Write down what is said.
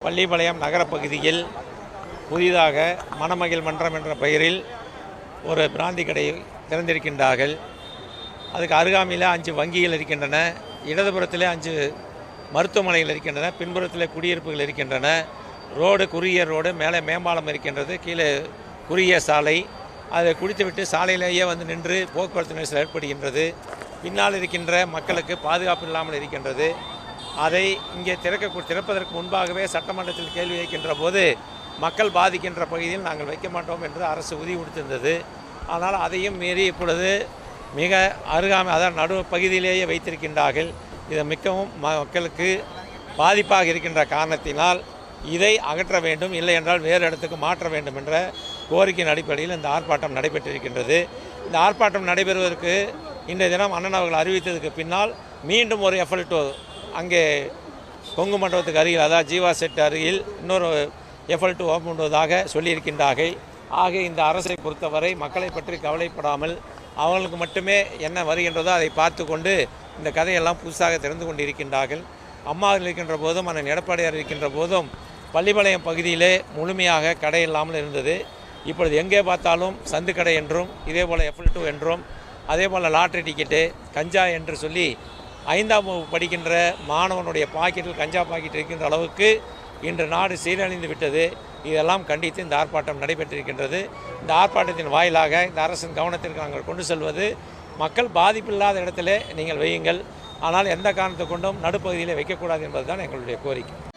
பள்ளிப்பாளையம் நகரப்பகுதியில் புதிதாக மணமகிழ் மன்றம் என்ற பெயரில் ஒரு பிராந்தி கடை திறந்திருக்கின்றார்கள். அதுக்கு அருகாமையில் 5 வங்கிகள் இருக்கின்றன. இடதுபுறத்தில் 5 மருத்துவமனைகள் இருக்கின்றன. பின்புறத்தில் குடியிருப்புகள் இருக்கின்றன. ரோடு குறுகிய ரோடு, மேலே மேம்பாலம் இருக்கின்றது, கீழே குறுகிய சாலை. அதை குடித்துவிட்டு சாலையிலேயே வந்து நின்று போக்குவரத்து நெரிசல் ஏற்படுகின்றது. பின்னால் இருக்கின்ற மக்களுக்கு பாதுகாப்பு இல்லாமல் இருக்கின்றது. அதை இங்கே திறப்பதற்கு முன்பாகவே சட்டமன்றத்தில் கேள்வி வைக்கின்ற போது மக்கள் பாதிக்கின்ற பகுதியில் நாங்கள் வைக்க மாட்டோம் என்று அரசு உறுதி கொடுத்திருந்தது. ஆனால் அதையும் மீறி இப்பொழுது மிக அருகாமை, அதாவது நடு பகுதியிலேயே வைத்திருக்கின்றார்கள். இது மிகவும் மக்களுக்கு பாதிப்பாக இருக்கின்ற காரணத்தினால் இதை அகற்ற வேண்டும், இல்லை என்றால் வேறு இடத்துக்கு மாற்ற வேண்டும் என்ற கோரிக்கையின் அடிப்படையில் இந்த ஆர்ப்பாட்டம் நடைபெற்றிருக்கின்றது. இந்த ஆர்ப்பாட்டம் நடைபெறுவதற்கு இன்றைய தினம் அண்ணன் அவர்கள் அறிவித்ததுக்கு பின்னால் மீண்டும் ஒரு F2 அங்கே கொங்கு மண்டபத்துக்கு அருகில், அதாவது ஜீவா செட் அருகில் இன்னொரு F2 ஓப்பன் பண்ணுவதாக சொல்லியிருக்கின்றார்கள். ஆக இந்த அரசை பொறுத்தவரை மக்களை பற்றி கவலைப்படாமல் அவர்களுக்கு மட்டுமே என்ன வருகின்றதோ அதை பார்த்து கொண்டு இந்த கதையெல்லாம் புதுசாக திறந்து கொண்டிருக்கின்றார்கள். அம்மா இருக்கின்ற போதும் அண்ணன் எடப்பாடியார் இருக்கின்ற போதும் பள்ளிப்பாளையம் பகுதியிலே முழுமையாக கடை இல்லாமல் இருந்தது. இப்பொழுது எங்கே பார்த்தாலும் சந்து கடை என்றும், இதே போல் F2 என்றும், அதே போல் லாட்ரி டிக்கெட்டு, கஞ்சா என்று சொல்லி 5ஆம் வகுப்பு படிக்கின்ற மாணவனுடைய பாக்கெட்டில் கஞ்சா பாக்கெட் இருக்கின்ற அளவுக்கு இன்று நாடு சீரழிந்து விட்டது. இதெல்லாம் கண்டித்து இந்த ஆர்ப்பாட்டம் நடைபெற்றிருக்கின்றது. இந்த ஆர்ப்பாட்டத்தின் வாயிலாக இந்த அரசின் கவனத்திற்கு நாங்கள் கொண்டு செல்வது, மக்கள் பாதிப்பில்லாத இடத்திலே நீங்கள் வையுங்கள், ஆனால் எந்த காரணத்தை கொண்டும் நடுப்பகுதியிலே வைக்கக்கூடாது என்பதுதான் எங்களுடைய கோரிக்கை.